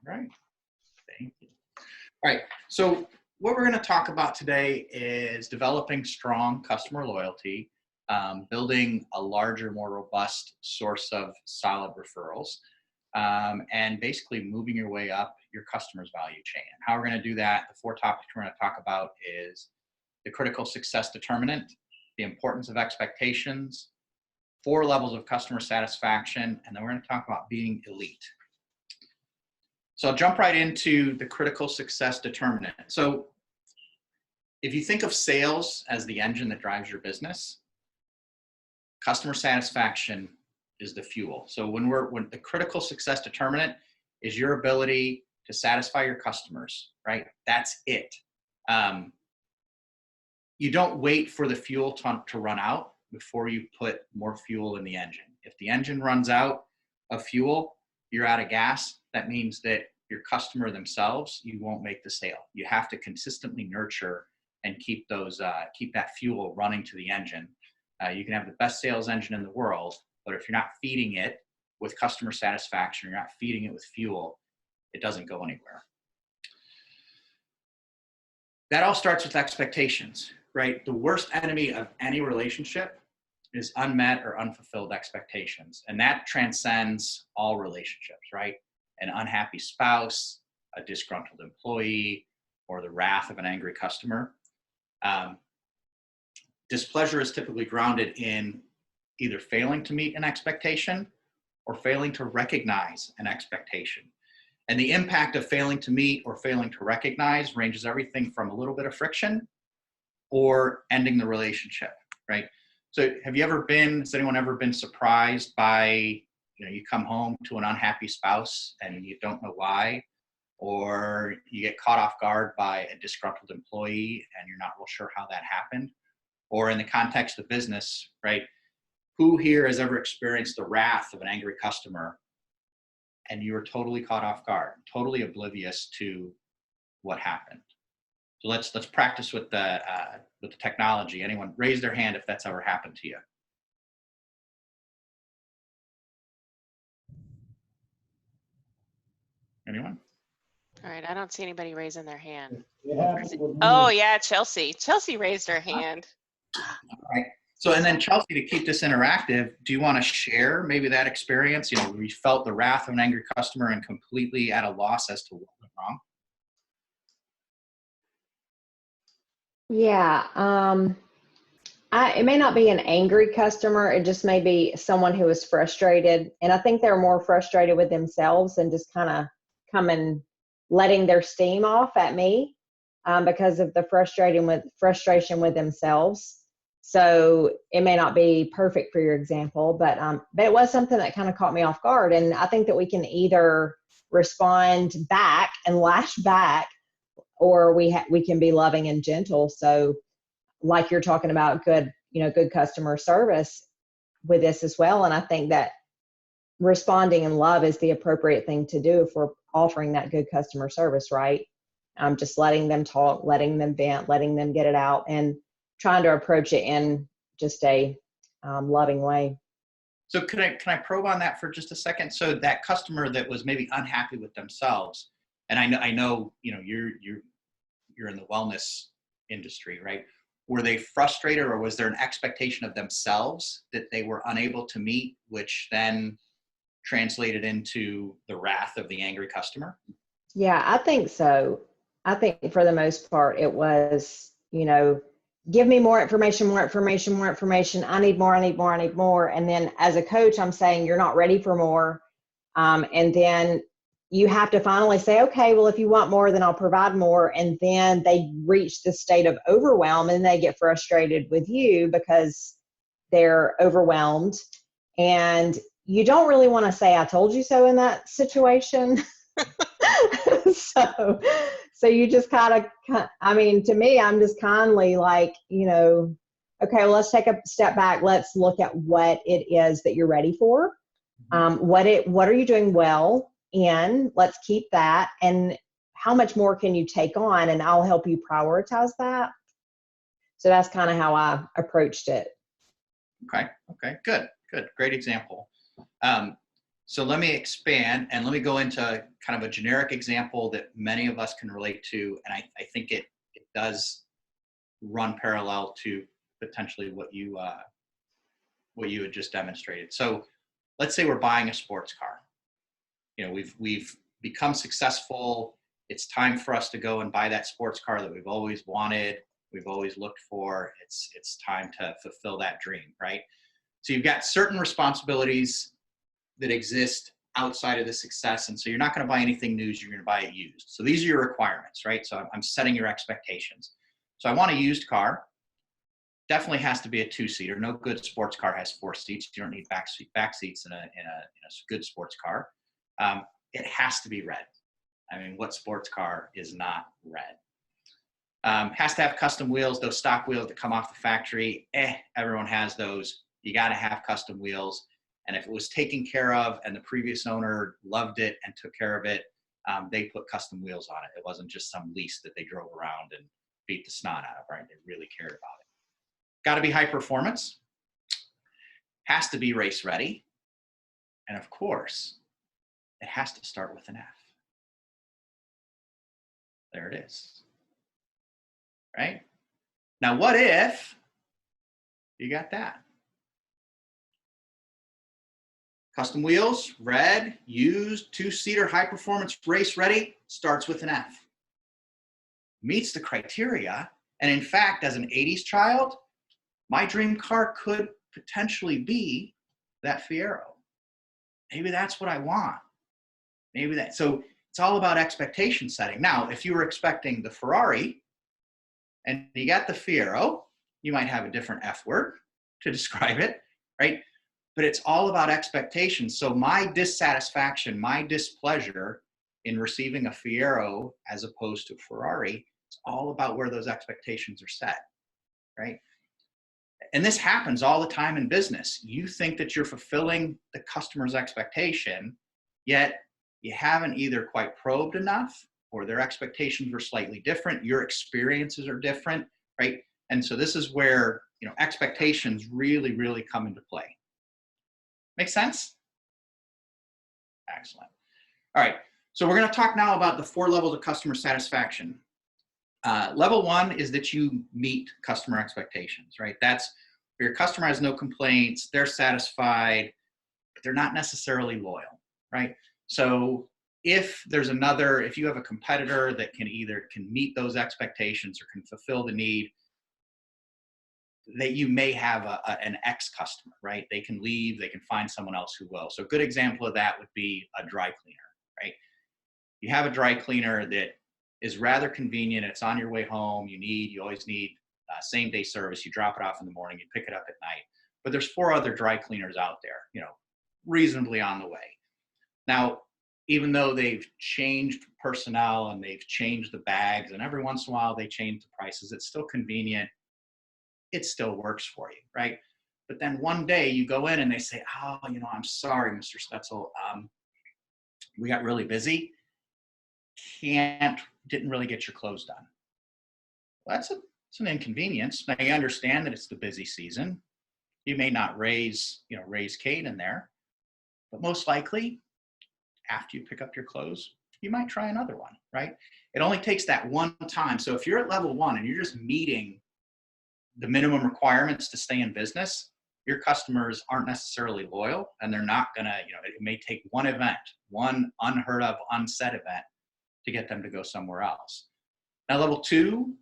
right. Thank you. All right. So what we're going to talk about today is developing strong customer loyalty, building a larger, more robust source of solid referrals, and basically moving your way up your customer's value chain. And how we're going to do that, the 4 topics we're going to talk about is the critical success determinant, the importance of expectations, 4 levels of customer satisfaction, and then we're going to talk about being elite. So I'll jump right into the critical success determinant. So if you think of sales as the engine that drives your business, customer satisfaction is the fuel. So when the critical success determinant is your ability to satisfy your customers, right? That's it. You don't wait for the fuel to run out before you put more fuel in the engine. If the engine runs out of fuel, you're out of gas. That means that your customer themselves, you won't make the sale. You have to consistently nurture and keep that fuel running to the engine. You can have the best sales engine in the world, but if you're not feeding it with customer satisfaction, you're not feeding it with fuel, it doesn't go anywhere. That all starts with expectations, right? The worst enemy of any relationship is unmet or unfulfilled expectations. And that transcends all relationships, right? An unhappy spouse, a disgruntled employee, or the wrath of an angry customer. Displeasure is typically grounded in either failing to meet an expectation or failing to recognize an expectation. And the impact of failing to meet or failing to recognize ranges everything from a little bit of friction or ending the relationship, right? So has anyone ever been surprised by, you come home to an unhappy spouse and you don't know why, or you get caught off guard by a disgruntled employee and you're not real sure how that happened? Or in the context of business, right? Who here has ever experienced the wrath of an angry customer and you were totally caught off guard, totally oblivious to what happened? So let's practice with the technology. Anyone raise their hand if that's ever happened to you? Anyone? All right, I don't see anybody raising their hand. Yeah. Oh yeah, Chelsea. Chelsea raised her hand. All right. So, and then Chelsea, to keep this interactive, do you want to share maybe that experience, where you felt the wrath of an angry customer and completely at a loss as to what went wrong? Yeah. It may not be an angry customer. It just may be someone who is frustrated. And I think they're more frustrated with themselves and just kind of coming, letting their steam off at me because of the frustration with themselves. So it may not be perfect for your example, but it was something that kind of caught me off guard. And I think that we can either respond back and lash back, or we can be loving and gentle. So like you're talking about good customer service with this as well. And I think that responding in love is the appropriate thing to do if we're offering that good customer service, right? Just letting them talk, letting them vent, letting them get it out, and trying to approach it in just a loving way. So can I probe on that for just a second? So that customer that was maybe unhappy with themselves, and I know you're in the wellness industry, right? Were they frustrated, or was there an expectation of themselves that they were unable to meet, which then translated into the wrath of the angry customer? Yeah, I think so. I think for the most part, it was, give me more information, more information, more information. I need more, I need more, I need more. And then as a coach, I'm saying you're not ready for more. And then you have to finally say, okay, well, if you want more, then I'll provide more. And then they reach the state of overwhelm and they get frustrated with you because they're overwhelmed. And you don't really want to say, I told you so in that situation. So you just kind of, to me, I'm just kindly like, okay, well, let's take a step back. Let's look at what it is that you're ready for. What are you doing well in? Let's keep that. And how much more can you take on? And I'll help you prioritize that. So that's kind of how I approached it. Okay. Good. Great example. So let me expand and let me go into kind of a generic example that many of us can relate to. And I think it does run parallel to potentially what you had just demonstrated. So let's say we're buying a sports car. You know, we've become successful. It's time for us to go and buy that sports car that we've always wanted, we've always looked for. It's time to fulfill that dream, right? So you've got certain responsibilities that exist outside of the success. And so you're not going to buy anything new, you're going to buy it used. So these are your requirements, right? So I'm setting your expectations. So I want a used car. Definitely has to be a 2-seater. No good sports car has 4 seats. You don't need back seats in a good sports car. It has to be red. I mean, what sports car is not red? Has to have custom wheels, those stock wheels that come off the factory. Everyone has those. You got to have custom wheels. And if it was taken care of and the previous owner loved it and took care of it, they put custom wheels on it. It wasn't just some lease that they drove around and beat the snot out of, right? They really cared about it. Got to be high performance. Has to be race ready. And of course, it has to start with an F. There it is. Right? Now, what if you got that? Custom wheels, red, used, 2-seater, high performance, race ready, starts with an F. Meets the criteria. And in fact, as an 80s child, my dream car could potentially be that Fiero. Maybe that's what I want. Maybe that. So it's all about expectation setting. Now, if you were expecting the Ferrari and you got the Fiero, you might have a different F word to describe it, right? But it's all about expectations. So my dissatisfaction, my displeasure in receiving a Fiero as opposed to a Ferrari, it's all about where those expectations are set, right? And this happens all the time in business. You think that you're fulfilling the customer's expectation, yet you haven't either quite probed enough or their expectations were slightly different. Your experiences are different, right? And so this is where, expectations really, really come into play. Make sense? Excellent. All right. So we're going to talk now about the 4 levels of customer satisfaction. Level 1 is that you meet customer expectations, right? That's where your customer has no complaints, they're satisfied, but they're not necessarily loyal, right? So if you have a competitor that can meet those expectations or can fulfill the need, that you may have an ex customer, right? They can leave, they can find someone else who will. So a good example of that would be a dry cleaner, right? You have a dry cleaner that is rather convenient. It's on your way home. You always need same day service. You drop it off in the morning, you pick it up at night. But there's 4 other dry cleaners out there, reasonably on the way. Now, even though they've changed personnel and they've changed the bags and every once in a while they change the prices, it's still convenient. It still works for you, right? But then one day you go in and they say, oh, I'm sorry, Mr. Stetzel, we got really busy. Didn't really get your clothes done. Well, it's an inconvenience. Now you understand that it's the busy season. You may not raise Kate in there, but most likely after you pick up your clothes, you might try another one, right? It only takes that one time. So if you're at level 1 and you're just meeting the minimum requirements to stay in business, your customers aren't necessarily loyal and they're not gonna, it may take one event, one unheard of, unsaid event to get them to go somewhere else. Now, level 2,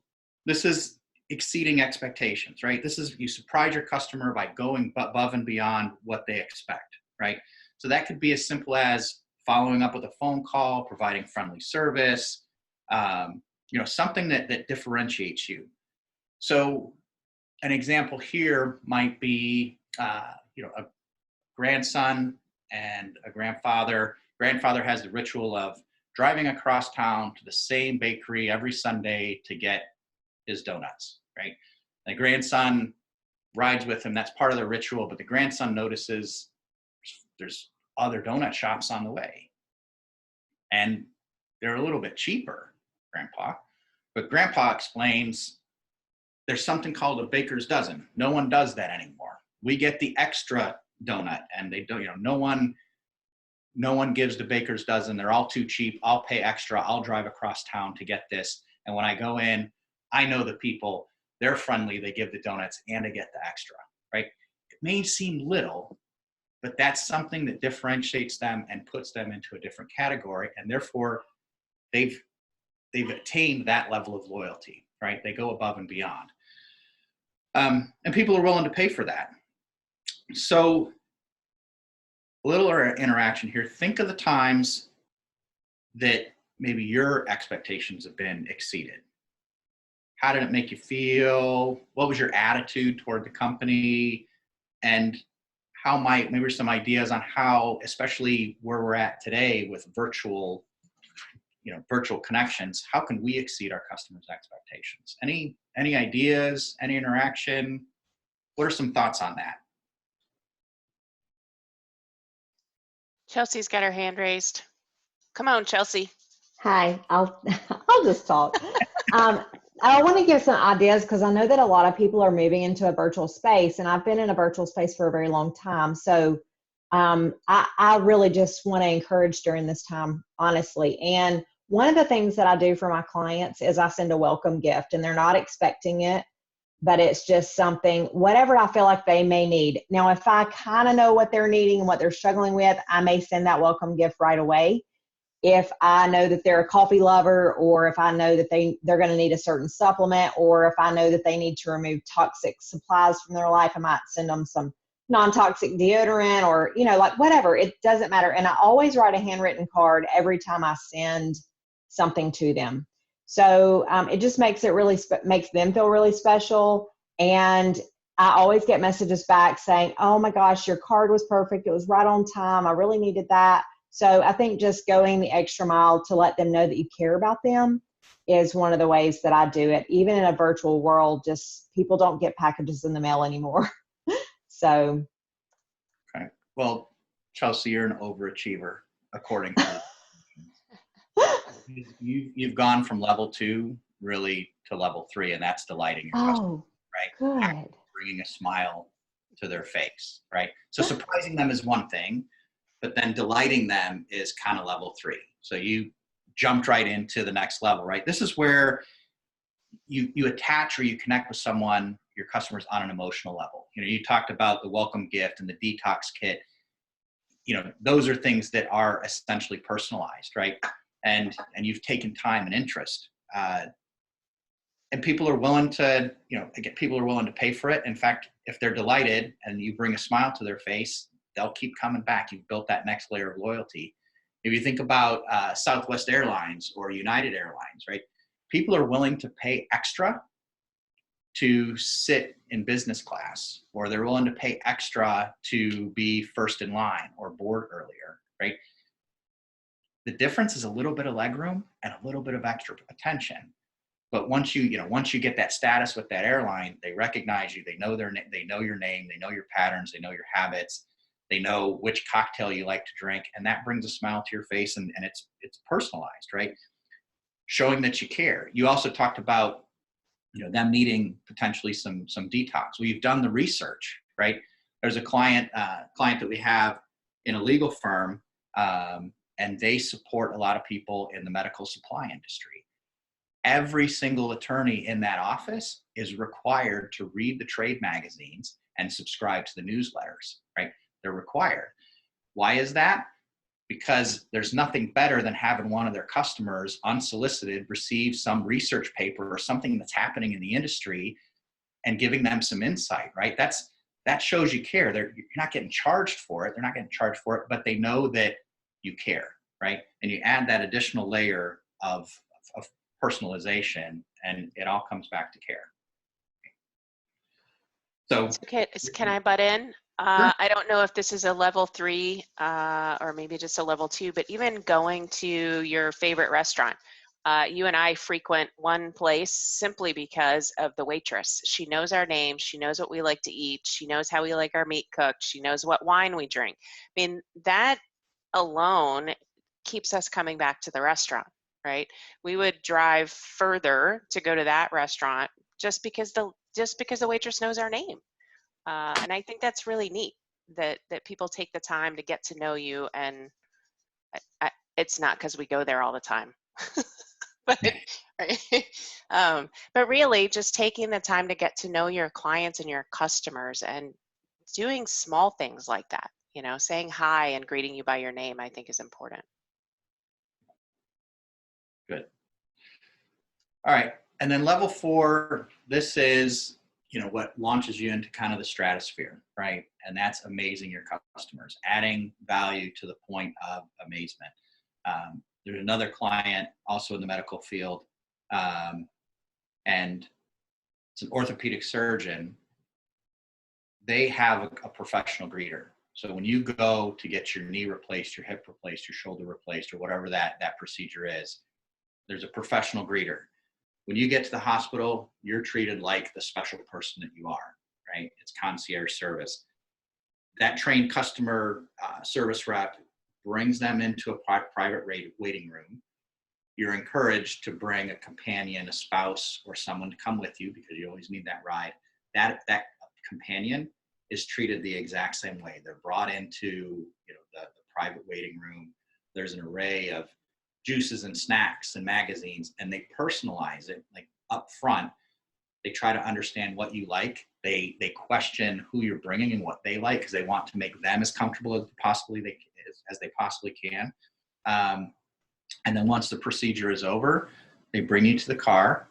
this is exceeding expectations, right? This is you surprise your customer by going above and beyond what they expect, right? So that could be as simple as following up with a phone call, providing friendly service, something that differentiates you. So an example here might be, a grandson and a grandfather. Grandfather has the ritual of driving across town to the same bakery every Sunday to get his donuts, right? The grandson rides with him. That's part of the ritual, but the grandson notices there's other donut shops on the way. And they're a little bit cheaper, Grandpa. But Grandpa explains there's something called a baker's dozen. No one does that anymore. We get the extra donut and they don't, no one no one gives the baker's dozen. They're all too cheap. I'll pay extra. I'll drive across town to get this. And when I go in, I know the people, they're friendly. They give the donuts and I get the extra, right? It may seem little, but that's something that differentiates them and puts them into a different category. And therefore they've attained that level of loyalty, right? They go above and beyond. And people are willing to pay for that. So a little interaction here. Think of the times that maybe your expectations have been exceeded. How did it make you feel? What was your attitude toward the company? And how might, maybe some ideas on how, especially where we're at today with virtual connections, how can we exceed our customers' expectations? Any ideas, any interaction? What are some thoughts on that? Chelsea's got her hand raised. Come on, Chelsea. Hi, I'll just talk. I want to give some ideas because I know that a lot of people are moving into a virtual space, and I've been in a virtual space for a very long time. So I really just want to encourage during this time, honestly. And one of the things that I do for my clients is I send a welcome gift, and they're not expecting it, but it's just something, whatever I feel like they may need. Now, if I kind of know what they're needing and what they're struggling with, I may send that welcome gift right away. If I know that they're a coffee lover, or if I know that they're going to need a certain supplement, or if I know that they need to remove toxic supplies from their life, I might send them some non-toxic deodorant, or, like whatever. It doesn't matter. And I always write a handwritten card every time I send something to them. So it just makes makes them feel really special. And I always get messages back saying, oh my gosh, your card was perfect. It was right on time. I really needed that. So I think just going the extra mile to let them know that you care about them is one of the ways that I do it. Even in a virtual world, just people don't get packages in the mail anymore. So. Okay. Well, Chelsea, you're an overachiever, according to you've gone from level 2 really to level 3, and that's delighting your customer, right? Good. Bringing a smile to their face, right? So surprising them is one thing, but then delighting them is kind of level 3. So you jumped right into the next level, right? This is where you attach or you connect with someone, your customers, on an emotional level. You talked about the welcome gift and the detox kit. Those are things that are essentially personalized, right? And you've taken time and interest, and people are willing to, people are willing to pay for it. In fact, if they're delighted and you bring a smile to their face, they'll keep coming back. You've built that next layer of loyalty. If you think about Southwest Airlines or United Airlines, right? People are willing to pay extra to sit in business class, or they're willing to pay extra to be first in line or board earlier, right? The difference is a little bit of legroom and a little bit of extra attention. But once you get that status with that airline, they recognize you. They know your name. They know your patterns. They know your habits. They know which cocktail you like to drink, and that brings a smile to your face, and it's personalized, right? Showing that you care. You also talked about them needing potentially some detox. Well, you've done the research, right? There's a client that we have in a legal firm, and they support a lot of people in the medical supply industry. Every single attorney in that office is required to read the trade magazines and subscribe to the newsletters, right? They're required. Why is that? Because there's nothing better than having one of their customers unsolicited receive some research paper or something that's happening in the industry and giving them some insight, right? That shows you care. You're not getting charged for it. They're not getting charged for it, but they know that you care, right? And you add that additional layer of personalization, and it all comes back to care. So, Okay, can I butt in? Sure. I don't know if this is a level 3 or maybe just a level 2, but even going to your favorite restaurant. You and I frequent one place simply because of the waitress. She knows our name. She knows what we like to eat. She knows how we like our meat cooked. She knows what wine we drink. I mean, that alone keeps us coming back to the restaurant, right? We would drive further to go to that restaurant just because the waitress knows our name. And I think that's really neat that people take the time to get to know you and It's not because we go there all the time. but but really just taking the time to get to know your clients and your customers and doing small things like that, saying hi and greeting you by your name, I think is important. Good. All right. And then level 4, this is, what launches you into kind of the stratosphere, right? And that's amazing your customers, adding value to the point of amazement. There's another client also in the medical field, and it's an orthopedic surgeon. They have a professional greeter. So when you go to get your knee replaced, your hip replaced, your shoulder replaced, or whatever that procedure is, there's a professional greeter. When you get to the hospital, you're treated like the special person that you are, right? It's concierge service. That trained customer service rep brings them into a private waiting room. You're encouraged to bring a companion, a spouse, or someone to come with you because you always need that ride. That companion is treated the exact same way. They're brought into the private waiting room. There's an array of juices and snacks and magazines, and they personalize it like up front. They try to understand what you like. They question who you're bringing and what they like because they want to make them as comfortable as they possibly can. And then once the procedure is over, they bring you to the car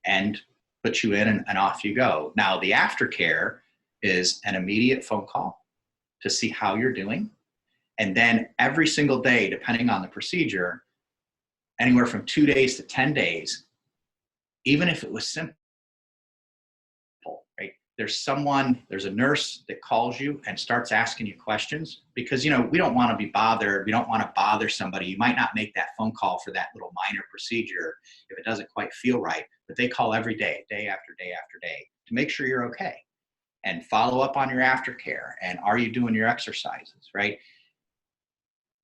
and put you in and off you go. Now the aftercare is an immediate phone call to see how you're doing. And then every single day, depending on the procedure, anywhere from 2 days to 10 days, even if it was simple, right? There's a nurse that calls you and starts asking you questions because, we don't want to be bothered. We don't want to bother somebody. You might not make that phone call for that little minor procedure if it doesn't quite feel right, but they call every day, day after day after day, to make sure you're okay and follow up on your aftercare. And are you doing your exercises, right?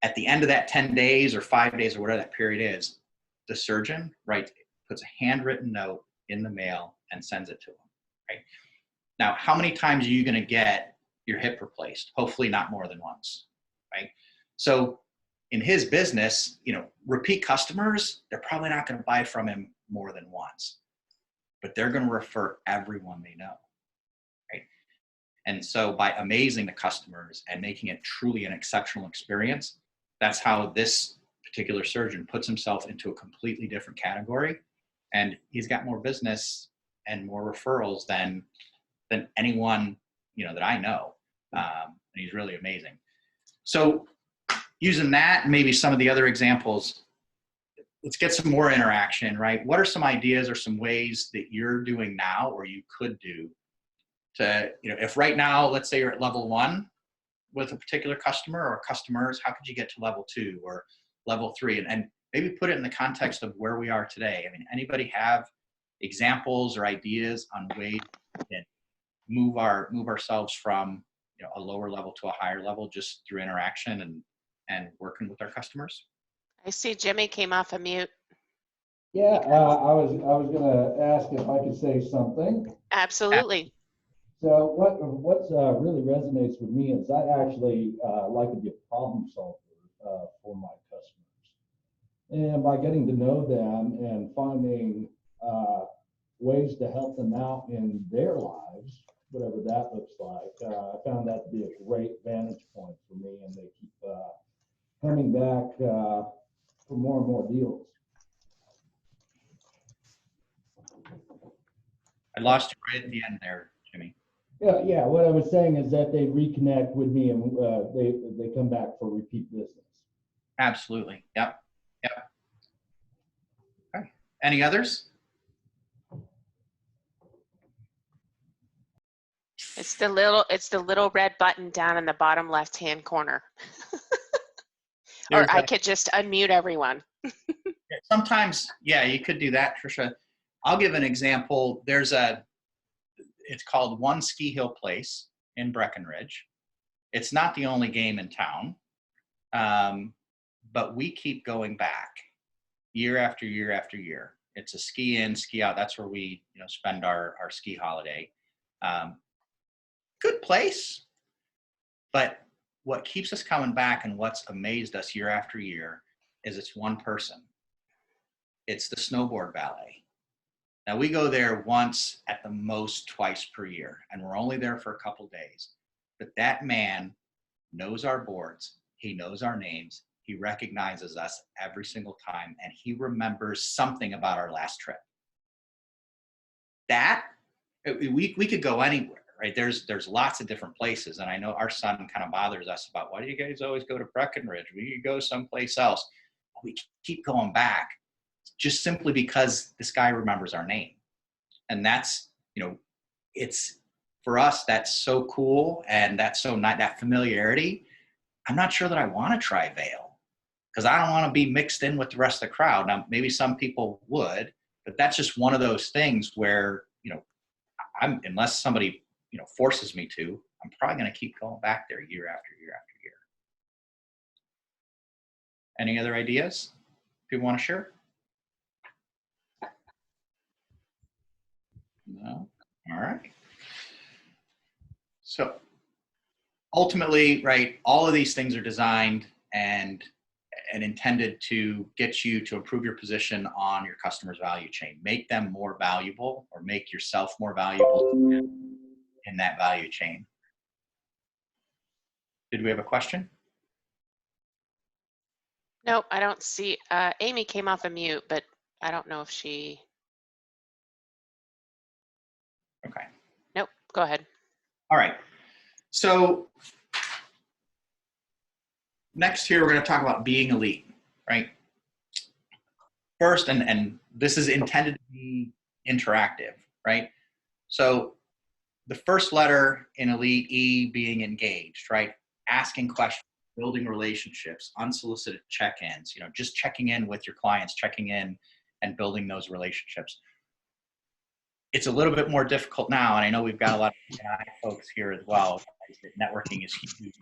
At the end of that 10 days or 5 days or whatever that period is, the surgeon, right, puts a handwritten note in the mail and sends it to them, right? Now, how many times are you going to get your hip replaced? Hopefully not more than once, right? So in his business, repeat customers, they're probably not going to buy from him more than once, but they're going to refer everyone they know, right? And so by amazing the customers and making it truly an exceptional experience, that's how this particular surgeon puts himself into a completely different category. And he's got more business and more referrals than anyone, that I know. And he's really amazing. So using that, and maybe some of the other examples, let's get some more interaction, right? What are some ideas or some ways that you're doing now or you could do to, if right now, let's say you're at level 1 with a particular customer or customers, how could you get to level 2 or level 3? And maybe put it in the context of where we are today. I mean, anybody have examples or ideas on ways we can move ourselves from a lower level to a higher level just through interaction and working with our customers? I see Jimmy came off of mute. Yeah, I was going to ask if I could say something. Absolutely. So what really resonates with me is I actually like to be a problem solver for my customers, and by getting to know them and finding ways to help them out in their lives, whatever that looks like, I found that to be a great vantage point for me, and they keep coming back for more and more deals. I lost you right at the end there, Jimmy. Yeah. What I was saying is that they reconnect with me and they come back for repeat business. Absolutely. Yep. Okay. Any others? It's the little red button down in the bottom left-hand corner. Or I could just unmute everyone. Sometimes, yeah, you could do that, Tricia. I'll give an example. It's called One Ski Hill Place in Breckenridge. It's not the only game in town, but we keep going back year after year after year. It's a ski in, ski out. That's where we spend our ski holiday. Good place, but what keeps us coming back and what's amazed us year after year is it's one person. It's the snowboard ballet. Now we go there once, at the most twice per year, and we're only there for a couple days. But that man knows our boards. He knows our names. He recognizes us every single time, and he remembers something about our last trip. That, we could go anywhere, right? There's lots of different places, and I know our son kind of bothers us about, why do you guys always go to Breckenridge? We could go someplace else. We keep going back just simply because this guy remembers our name. And that's, it's, for us, that's so cool, and that's so not that familiarity. I'm not sure that I want to try Vail, because I don't want to be mixed in with the rest of the crowd. Now, maybe some people would, but that's just one of those things where, unless somebody, forces me to, I'm probably going to keep going back there year after year after year. Any other ideas people want to share? No? All right. So ultimately, right, all of these things are designed and intended to get you to improve your position on your customer's value chain, make them more valuable, or make yourself more valuable in that value chain. Did we have a question? Nope, I don't see. Amy came off a mute, but I don't know if she. Okay. Nope, go ahead. All right. So next here, we're going to talk about being elite, right? First, and this is intended to be interactive, right? So the first letter in elite, E, being engaged, right? Asking questions, building relationships, unsolicited check-ins, just checking in with your clients, checking in and building those relationships. It's a little bit more difficult now, and I know we've got a lot of AI folks here as well. Networking is huge.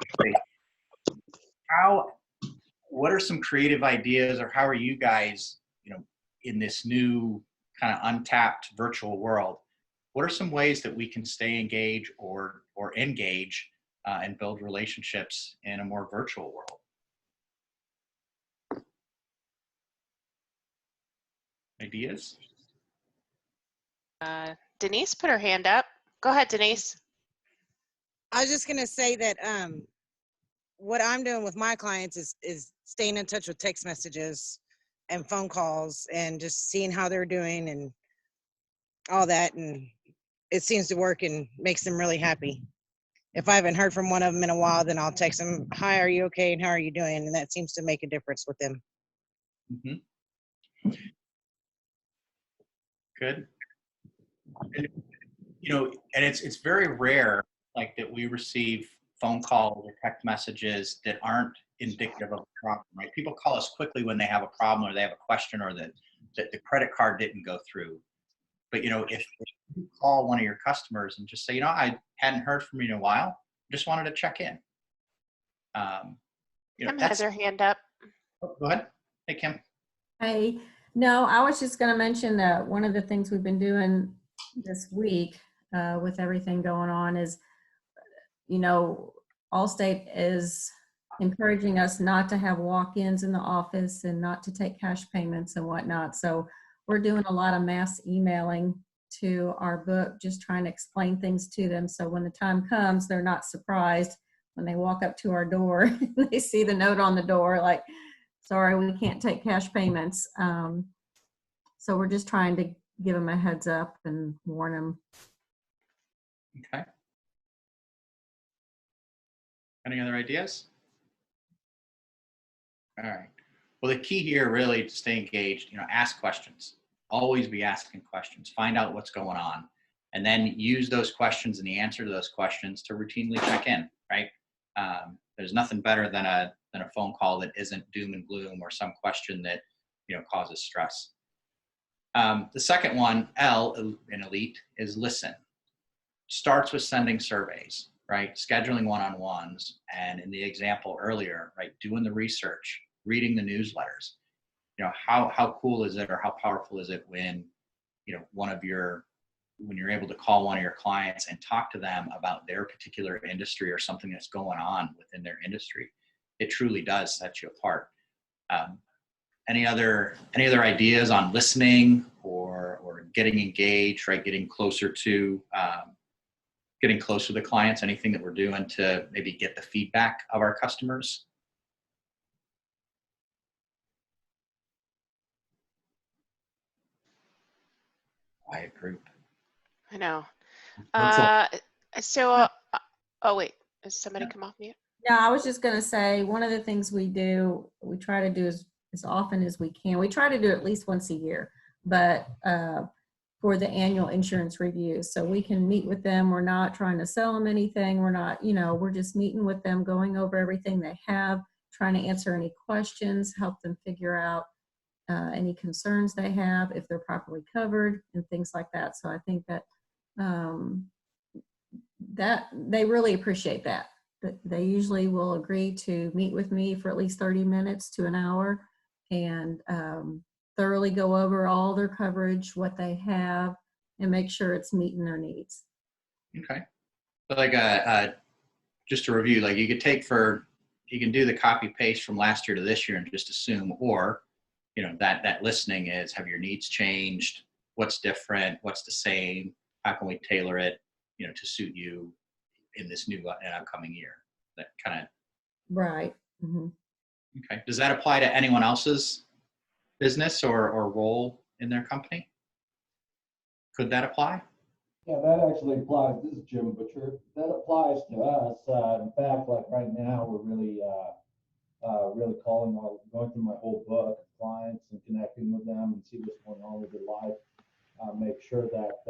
What are some creative ideas, or how are you guys, in this new kind of untapped virtual world, what are some ways that we can stay engaged or engage and build relationships in a more virtual world? Ideas? Denise put her hand up. Go ahead, Denise. I was just going to say that what I'm doing with my clients is staying in touch with text messages and phone calls and just seeing how they're doing and all that. And it seems to work and makes them really happy. If I haven't heard from one of them in a while, then I'll text them, hi, are you okay? And how are you doing? And that seems to make a difference with them. Mm-hmm. Good. And, and it's very rare, like, that we receive phone calls or text messages that aren't indicative of a problem, right? People call us quickly when they have a problem or they have a question, or that the credit card didn't go through. But, if you call one of your customers and just say, I hadn't heard from you in a while, just wanted to check in. Kim has her hand up. Oh, go ahead. Hey, Kim. Hey, no, I was just going to mention that one of the things we've been doing this week with everything going on is, Allstate is encouraging us not to have walk-ins in the office and not to take cash payments and whatnot. So we're doing a lot of mass emailing to our book, just trying to explain things to them. So when the time comes, they're not surprised when they walk up to our door and they see the note on the door, like, sorry, we can't take cash payments. So we're just trying to give them a heads up and warn them. Okay. Any other ideas? All right. Well, the key here really to stay engaged, ask questions. Always be asking questions. Find out what's going on, and then use those questions and the answer to those questions to routinely check in. Right? There's nothing better than a phone call that isn't doom and gloom or some question that causes stress. The second one, L in elite, is listen. Starts with sending surveys, right? Scheduling one-on-ones, and in the example earlier, right, doing the research, reading the newsletters. How cool is it, or how powerful is it when one of your when you're able to call one of your clients and talk to them about their particular industry or something that's going on within their industry, it truly does set you apart. Any other ideas on listening or getting engaged, right? Getting closer to the clients, anything that we're doing to maybe get the feedback of our customers? Quiet group. I know. What's up? Oh wait, is somebody come off mute? Yeah, I was just going to say, one of the things we try to do as often as we can. We try to do at least once a year, but for the annual insurance review. So we can meet with them. We're not trying to sell them anything. We're not, we're just meeting with them, going over everything they have, trying to answer any questions, help them figure out any concerns they have, if they're properly covered, and things like that. So I think that that they really appreciate that. They usually will agree to meet with me for at least 30 minutes to an hour and thoroughly go over all their coverage, what they have, and make sure it's meeting their needs. Okay. But like just to review, like you can do the copy paste from last year to this year and just assume, or that listening is, have your needs changed? What's different? What's the same? How can we tailor it, to suit you in this new and upcoming year? That kind of. Right. Mm-hmm. Okay. Does that apply to anyone else's business or role in their company? Could that apply? Yeah, that actually applies. This is Jim Butcher. That applies to us. In fact, like right now, we're really going through my whole book of clients and connecting with them and see what's going on with their life. Make sure that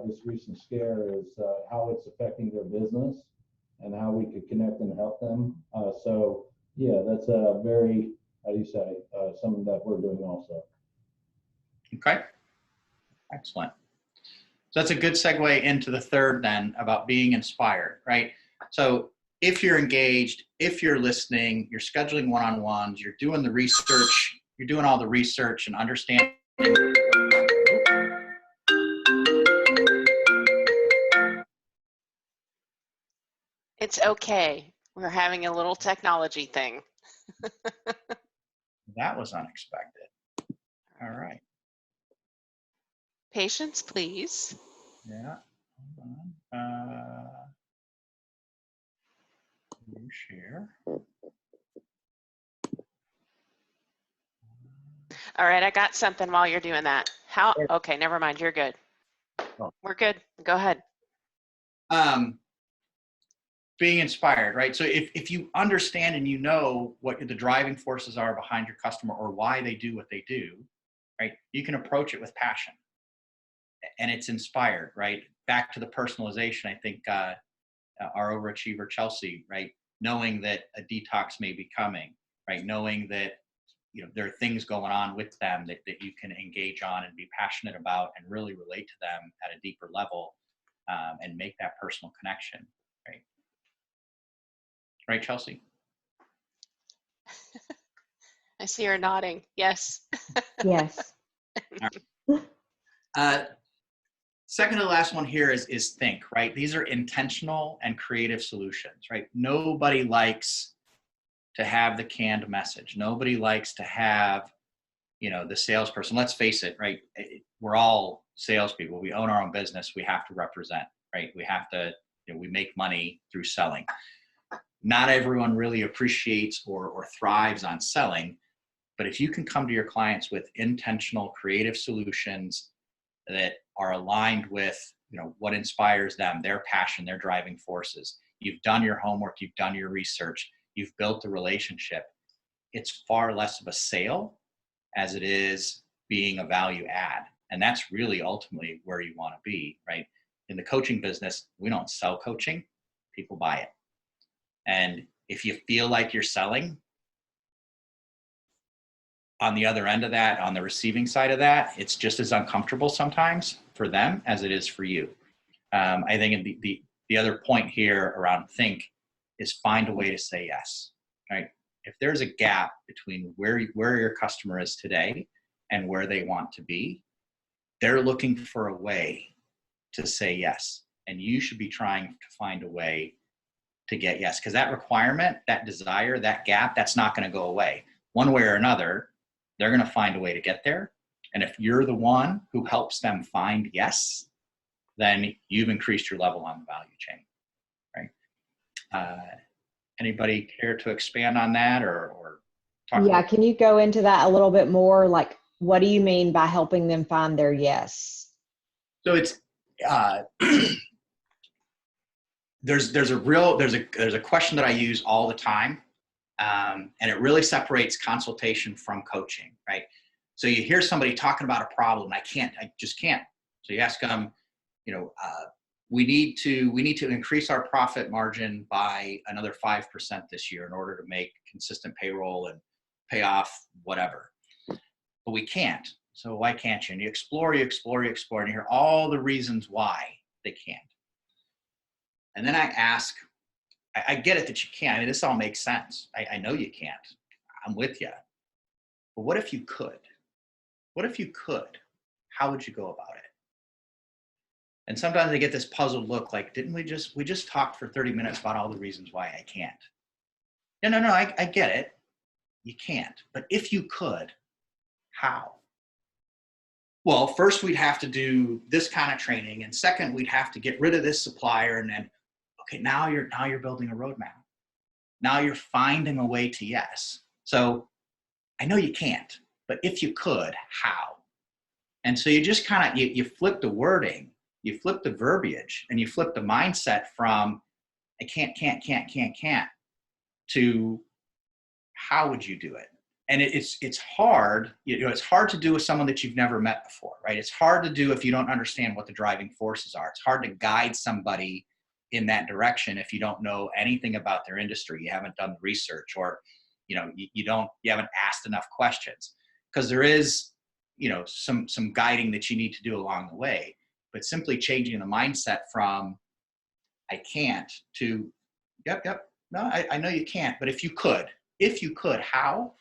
this recent scare is how it's affecting their business and how we could connect and help them. So yeah, that's a very, something that we're doing also. Okay. Excellent. So that's a good segue into the third then, about being inspired, right? So if you're engaged, if you're listening, you're scheduling one-on-ones, you're doing the research, you're doing all the research and understanding. It's okay. We're having a little technology thing. That was unexpected. All right. Patience, please. Yeah. Hold on. You share. All right, I got something while you're doing that. Okay, never mind. You're good. We're good. Go ahead. Being inspired, right? So if you understand and you know what the driving forces are behind your customer or why they do what they do, right? You can approach it with passion and it's inspired, right? Back to the personalization, I think our overachiever, Chelsea, right? Knowing that a detox may be coming, right? Knowing that, there are things going on with them that you can engage on and be passionate about and really relate to them at a deeper level and make that personal connection, right? Right, Chelsea? I see her nodding. Yes. Yes. Second to the last one here is think, right? These are intentional and creative solutions, right? Nobody likes to have the canned message. Nobody likes to have, the salesperson. Let's face it, right? We're all salespeople. We own our own business. We have to represent, right? We have to, we make money through selling. Not everyone really appreciates or thrives on selling, but if you can come to your clients with intentional, creative solutions that are aligned with, what inspires them, their passion, their driving forces, you've done your homework, you've done your research, you've built a relationship, it's far less of a sale as it is being a value add. And that's really ultimately where you want to be, right? In the coaching business, we don't sell coaching, people buy it. And if you feel like you're selling, on the other end of that, on the receiving side of that, it's just as uncomfortable sometimes for them as it is for you. I think the other point here around think is find a way to say yes, right? If there's a gap between where your customer is today and where they want to be, they're looking for a way to say yes. And you should be trying to find a way to get yes. Because that requirement, that desire, that gap, that's not going to go away. One way or another, they're going to find a way to get there. And if you're the one who helps them find yes, then you've increased your level on the value chain, right? Anybody care to expand on that or talk? Yeah, can you go into that a little bit more? Like, what do you mean by helping them find their yes? So it's there's a question that I use all the time, and it really separates consultation from coaching, right? So you hear somebody talking about a problem, I just can't. So you ask them, we need to increase our profit margin by another 5% this year in order to make consistent payroll and pay off whatever. But we can't. So why can't you? And you explore, and you hear all the reasons why they can't. And then I ask, I get it that you can't. I mean, this all makes sense. I know you can't. I'm with you. But what if you could? What if you could? How would you go about it? And sometimes they get this puzzled look like, didn't we just talked for 30 minutes about all the reasons why I can't? No, I get it. You can't. But if you could, how? Well, first we'd have to do this kind of training. And second, we'd have to get rid of this supplier. And then, okay, now you're building a roadmap. Now you're finding a way to yes. So I know you can't, but if you could, how? And so you just kind of, you flip the wording, you flip the verbiage, and you flip the mindset from I can't, to how would you do it? And it's hard, it's hard to do with someone that you've never met before, right? It's hard to do if you don't understand what the driving forces are. It's hard to guide somebody in that direction if you don't know anything about their industry, you haven't done the research, or you haven't asked enough questions. Because there is, some guiding that you need to do along the way. But simply changing the mindset from I can't to yep, no, I know you can't, but if you could, how?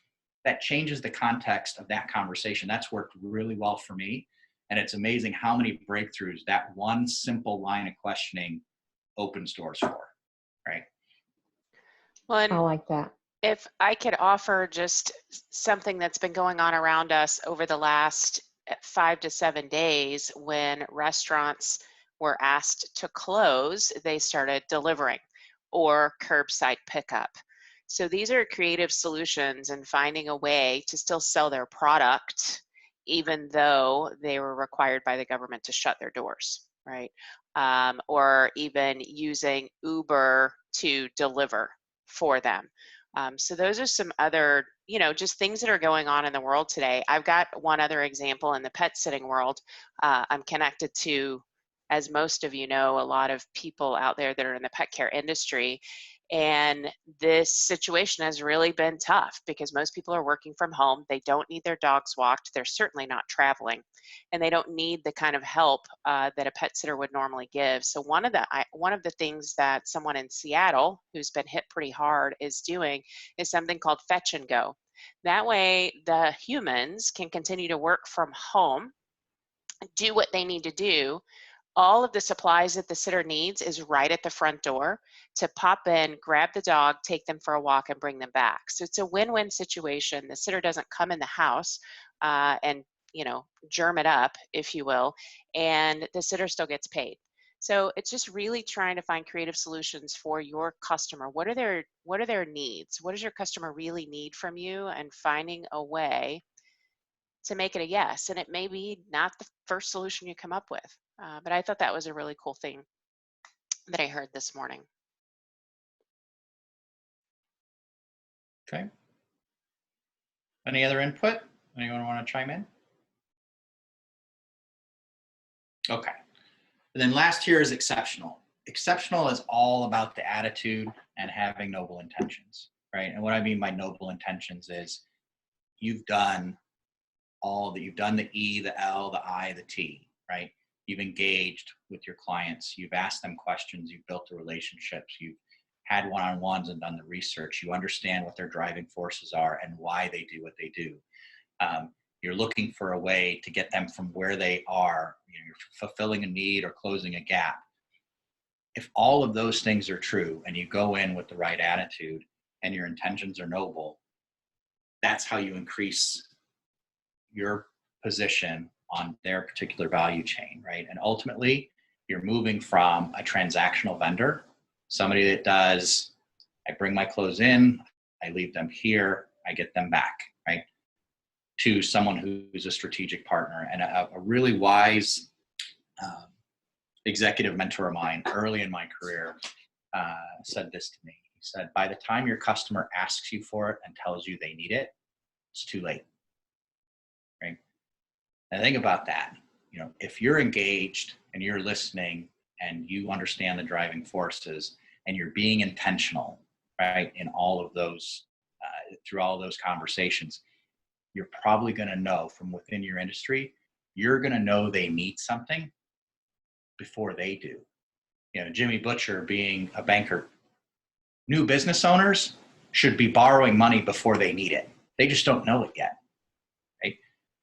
That changes the context of that conversation. That's worked really well for me. And it's amazing how many breakthroughs that one simple line of questioning opens doors for, right? Well, I and like that. if I could offer just something that's been going on around us over the last 5 to 7 days, when restaurants were asked to close, they started delivering or curbside pickup. So these are creative solutions and finding a way to still sell their product, even though they were required by the government to shut their doors, right? Or even using Uber to deliver for them. So those are some other, just things that are going on in the world today. I've got one other example in the pet sitting world. I'm connected to, as most of you know, a lot of people out there that are in the pet care industry. And this situation has really been tough because most people are working from home. They don't need their dogs walked. They're certainly not traveling, and they don't need the kind of help that a pet sitter would normally give. So one of the things that someone in Seattle who's been hit pretty hard is doing is something called Fetch and Go. That way, the humans can continue to work from home, do what they need to do. All of the supplies that the sitter needs is right at the front door to pop in, grab the dog, take them for a walk, and bring them back. So it's a win-win situation. The sitter doesn't come in the house and germ it up, if you will, and the sitter still gets paid. So it's just really trying to find creative solutions for your customer. What are their needs? What does your customer really need from you? And finding a way to make it a yes. And it may be not the first solution you come up with. But I thought that was a really cool thing that I heard this morning. Okay. Any other input? Anyone want to chime in? Okay. And then last here is exceptional. Exceptional is all about the attitude and having noble intentions, right? And what I mean by noble intentions is you've done the E, the L, the I, the T, right? You've engaged with your clients. You've asked them questions. You've built the relationships. You've had one-on-ones and done the research. You understand what their driving forces are and why they do what they do. You're looking for a way to get them from where they are. You're fulfilling a need or closing a gap. If all of those things are true and you go in with the right attitude and your intentions are noble, that's how you increase your position on their particular value chain, right? And ultimately, you're moving from a transactional vendor, somebody that does, I bring my clothes in, I leave them here, I get them back, right? To someone who's a strategic partner. And a really wise executive mentor of mine early in my career said this to me. He said, by the time your customer asks you for it and tells you they need it, it's too late, right? And think about that. If you're engaged and you're listening and you understand the driving forces and you're being intentional, right, in all of those, through all of those conversations, you're probably going to know from within your industry, you're going to know they need something before they do. Jimmy Butcher being a banker, new business owners should be borrowing money before they need it. They just don't know it yet, right?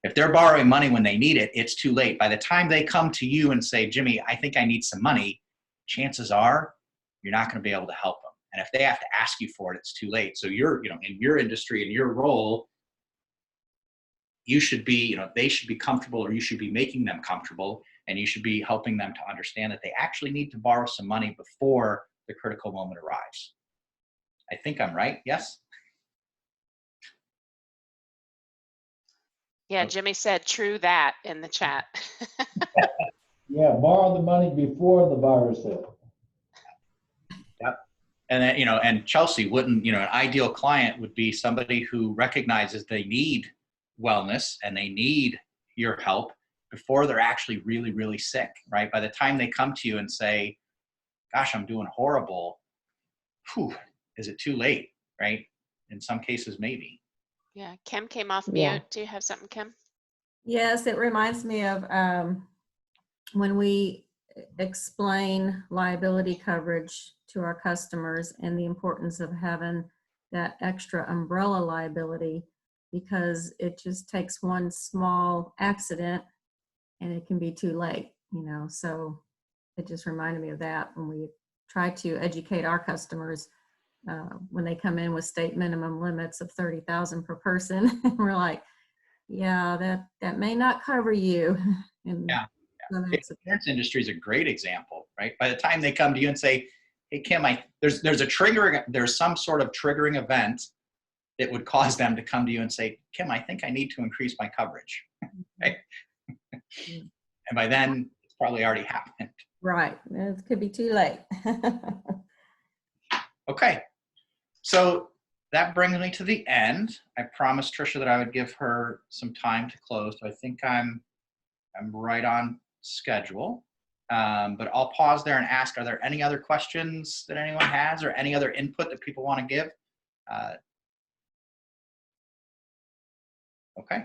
If they're borrowing money when they need it, it's too late. By the time they come to you and say, Jimmy, I think I need some money, chances are you're not going to be able to help them. And if they have to ask you for it, it's too late. So you're, in your industry, in your role, you should be, they should be comfortable, or you should be making them comfortable, and you should be helping them to understand that they actually need to borrow some money before the critical moment arrives. I think I'm right. Yes? Yeah, Jimmy said true that in the chat. Yeah, borrow the money before the virus hit. Yep. And then, and Chelsea wouldn't, an ideal client would be somebody who recognizes they need wellness and they need your help before they're actually really, really sick, right? By the time they come to you and say, gosh, I'm doing horrible, is it too late, right? In some cases, maybe. Yeah, Kim came off Yeah. mute. Do you have something, Kim? Yes, it reminds me of when we explain liability coverage to our customers and the importance of having that extra umbrella liability, because it just takes one small accident and it can be too late, so it just reminded me of that when we try to educate our customers when they come in with state minimum limits of 30,000 per person. We're like, yeah, that may not cover you. And Yeah. so The insurance industry is a great example, right? By the time they come to you and say, hey, Kim, there's some sort of triggering event that would cause them to come to you and say, Kim, I think I need to increase my coverage, right? And by then, it's probably already happened. Right. It could be too late. Okay. So that brings me to the end. I promised Trisha that I would give her some time to close. So I think I'm right on schedule. But I'll pause there and ask, are there any other questions that anyone has, or any other input that people want to give? Okay.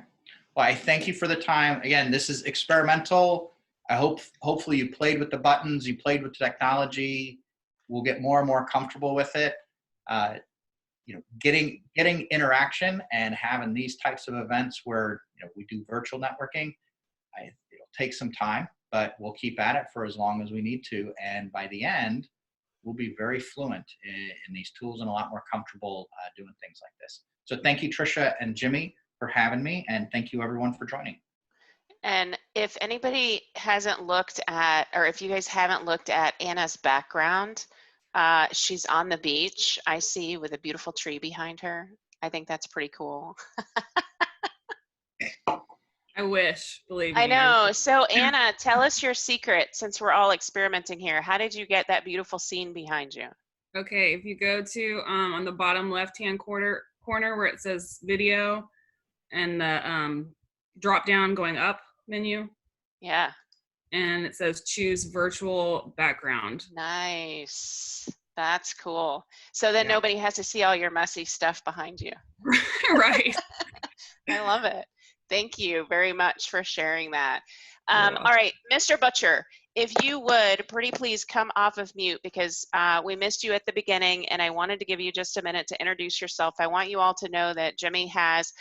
Well, I thank you for the time. Again, this is experimental. I hopefully you played with the buttons, you played with the technology. We'll get more and more comfortable with it. Getting interaction and having these types of events where we do virtual networking, it'll take some time, but we'll keep at it for as long as we need to. And by the end, we'll be very fluent in these tools and a lot more comfortable doing things like this. So thank you, Trisha and Jimmy, for having me, and thank you everyone for joining. And if anybody hasn't looked at, or if you guys haven't looked at Anna's background, she's on the beach, I see, with a beautiful tree behind her. I think that's pretty cool. I wish, believe me. I know. So Anna, tell us your secret, since we're all experimenting here. How did you get that beautiful scene behind you? Okay, if you go to on the bottom left-hand corner where it says video and the drop down going up menu. Yeah. And it says choose virtual background. Nice. That's cool. So then nobody has to see all your messy stuff behind you. Right. I love it. Thank you very much for sharing that. All right, Mr. Butcher, if you would pretty please come off of mute, because we missed you at the beginning and I wanted to give you just a minute to introduce yourself. I want you all to know that Jimmy has,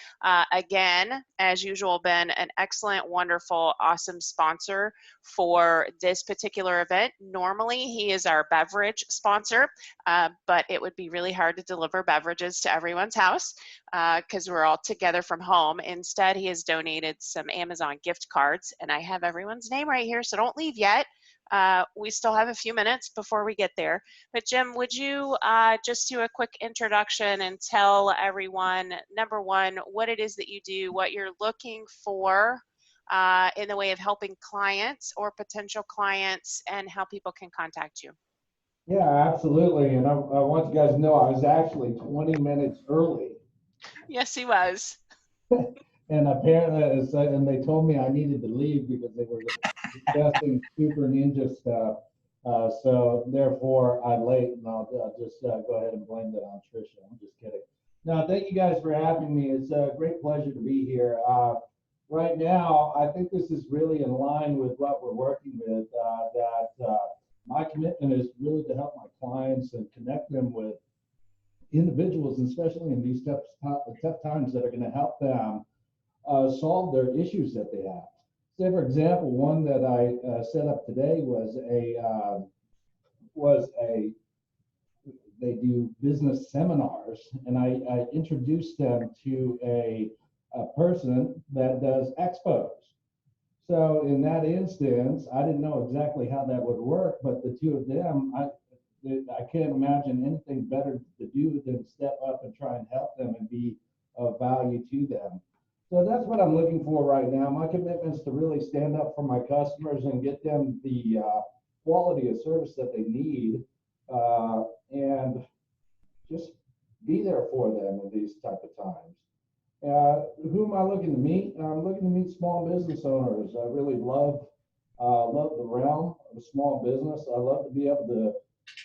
again, as usual, been an excellent, wonderful, awesome sponsor for this particular event. Normally, he is our beverage sponsor, but it would be really hard to deliver beverages to everyone's house because we're all together from home. Instead, he has donated some Amazon gift cards, and I have everyone's name right here, so don't leave yet. We still have a few minutes before we get there. But Jim, would you just do a quick introduction and tell everyone, number one, what it is that you do, what you're looking for in the way of helping clients or potential clients, and how people can contact you? Yeah, absolutely. And I want you guys to know I was actually 20 minutes early. Yes, he was. And apparently, and they told me I needed to leave because they were discussing Super Ninja stuff. So therefore, I'm late, and I'll just go ahead and blame that on Trisha. I'm just kidding. No, thank you guys for having me. It's a great pleasure to be here. Right now, I think this is really in line with what we're working with. My commitment is really to help my clients and connect them with individuals, especially in these tough times, that are going to help them solve their issues that they have. Say, for example, one that I set up today was they do business seminars, and I introduced them to a person that does expos. So in that instance, I didn't know exactly how that would work, but the two of them, I can't imagine anything better to do than step up and try and help them and be of value to them. So that's what I'm looking for right now. My commitment is to really stand up for my customers and get them the quality of service that they need, and just be there for them in these type of times. Who am I looking to meet? I'm looking to meet small business owners. I really love the realm of small business. I love to be able to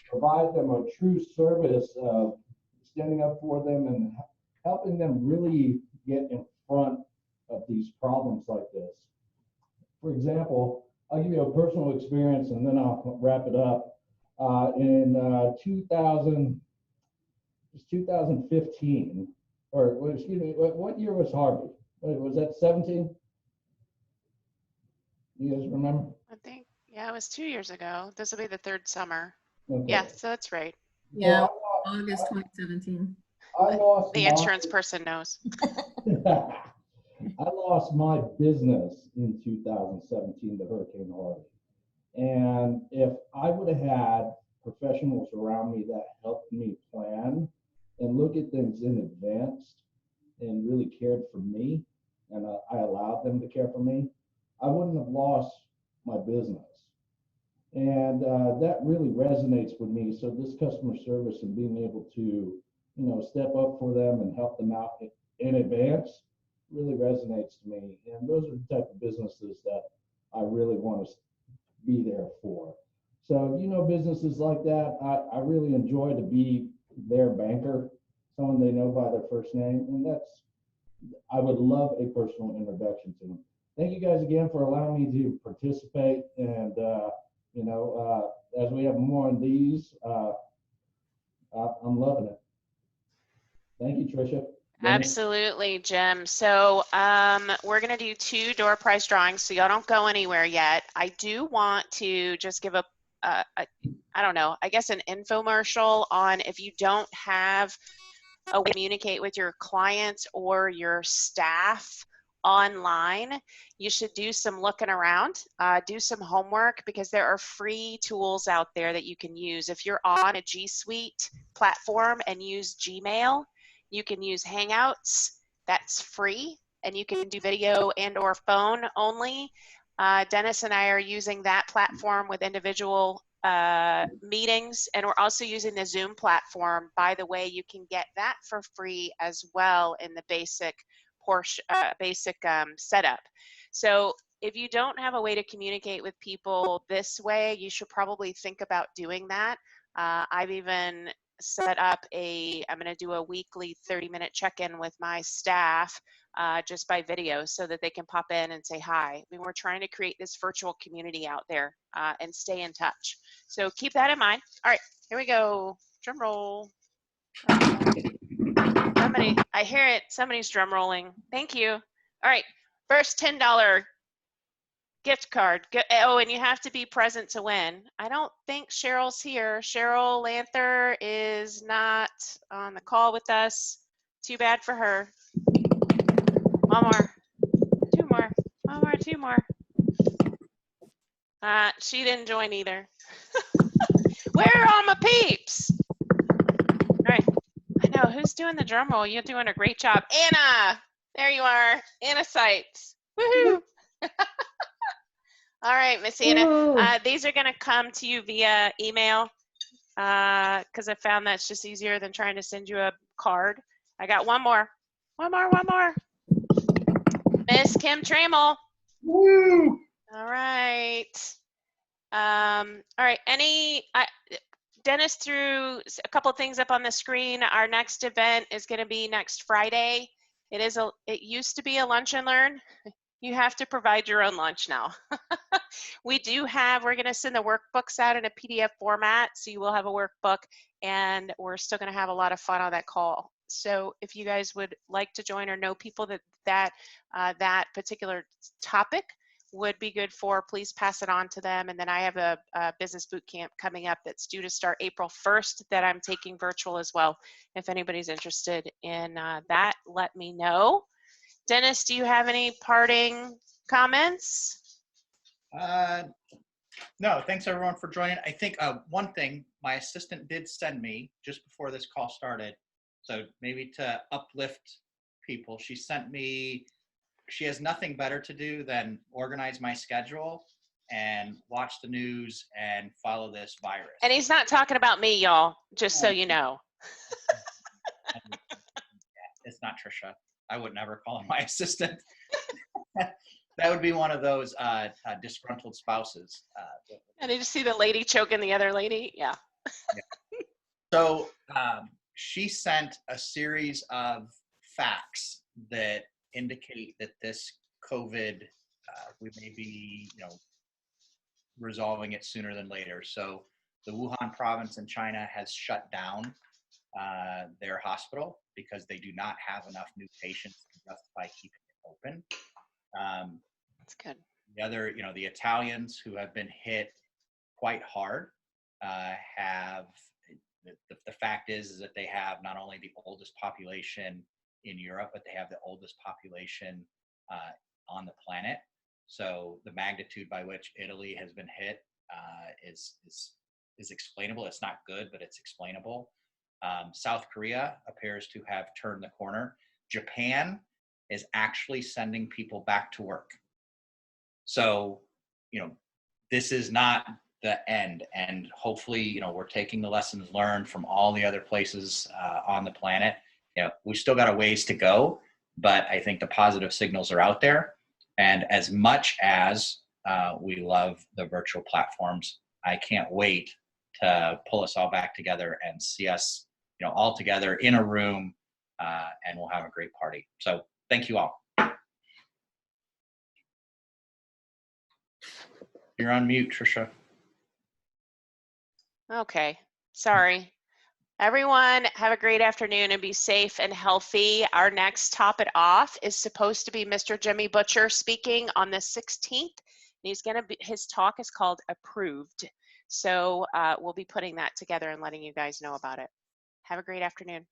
provide them a true service of standing up for them and helping them really get in front of these problems like this. For example, I'll give you a personal experience and then I'll wrap it up. In 2015, or excuse me, what year was Harvey? Was that 17? You guys remember? I think, yeah, it was 2 years ago. This will be the third summer. Okay. Yeah, so that's right. Yeah, So August 2017. I lost The insurance person knows. I lost my business in 2017 to Hurricane Harvey. And if I would have had professionals around me that helped me plan and look at things in advance and really cared for me, and I allowed them to care for me, I wouldn't have lost my business. And that really resonates with me. So this customer service and being able to, step up for them and help them out in advance really resonates to me. And those are the type of businesses that I really want to be there for. So, businesses like that, I really enjoy to be their banker, someone they know by their first name. And I would love a personal introduction to them. Thank you guys again for allowing me to participate. And, as we have more of these, I'm loving it. Thank you, Trisha. Absolutely, Jim. So we're going to do 2 door prize drawings, so y'all don't go anywhere yet. I do want to just give I don't know, I guess an infomercial on if you don't have a way to communicate with your clients or your staff online, you should do some looking around, do some homework, because there are free tools out there that you can use. If you're on a G Suite platform and use Gmail, you can use Hangouts. That's free, and you can do video and or phone only. Dennis and I are using that platform with individual meetings, and we're also using the Zoom platform. By the way, you can get that for free as well in the basic portion, setup. So if you don't have a way to communicate with people this way, you should probably think about doing that. I've even set up I'm going to do a weekly 30-minute check-in with my staff just by video so that they can pop in and say hi. I mean, we're trying to create this virtual community out there and stay in touch. So keep that in mind. All right, here we go. Drum roll. Somebody, I hear it. Somebody's drum rolling. Thank you. All right, first $10 gift card. Oh, and you have to be present to win. I don't think Cheryl's here. Cheryl Lanther is not on the call with us. Too bad for her. One more. Two more. One more, two more. She didn't join either. Where are all my peeps? All right. I know. Who's doing the drum roll? You're doing a great job. Anna! There you are. Anna Sites. Woohoo! All right, Miss Anna. These are going to come to you via email because I found that's just easier than trying to send you a card. I got one more. One more. Miss Kim Trammell. Woo! All right. All right. Dennis threw a couple things up on the screen. Our next event is going to be next Friday. It used to be a lunch and learn. You have to provide your own lunch now. We're going to send the workbooks out in a PDF format, so you will have a workbook, and we're still going to have a lot of fun on that call. So if you guys would like to join or know people that particular topic would be good for, please pass it on to them. And then I have a business boot camp coming up that's due to start April 1st that I'm taking virtual as well. If anybody's interested in that, let me know. Dennis, do you have any parting comments? No, thanks everyone for joining. I think one thing my assistant did send me just before this call started, so maybe to uplift people, she has nothing better to do than organize my schedule and watch the news and follow this virus. And he's not talking about me, y'all, just so you know. It's not Trisha. I would never call him my assistant. That would be one of those disgruntled spouses. And did you see the lady choking the other lady? Yeah. Yeah. So she sent a series of facts that indicate that this COVID, we may be, resolving it sooner than later. So the Wuhan province in China has shut down their hospital because they do not have enough new patients to justify keeping it open. That's good. The other, the Italians who have been hit quite hard the fact is that they have not only the oldest population in Europe, but they have the oldest population on the planet. So the magnitude by which Italy has been hit is explainable. It's not good, but it's explainable. South Korea appears to have turned the corner. Japan is actually sending people back to work. So, this is not the end. And hopefully, we're taking the lessons learned from all the other places on the planet. We still got a ways to go, but I think the positive signals are out there. And as much as we love the virtual platforms, I can't wait to pull us all back together and see us, all together in a room, and we'll have a great party. So thank you all. You're on mute, Trisha. Okay, sorry. Everyone, have a great afternoon and be safe and healthy. Our next Top It Off is supposed to be Mr. Jimmy Butcher speaking on the 16th. His talk is called Approved. So we'll be putting that together and letting you guys know about it. Have a great afternoon.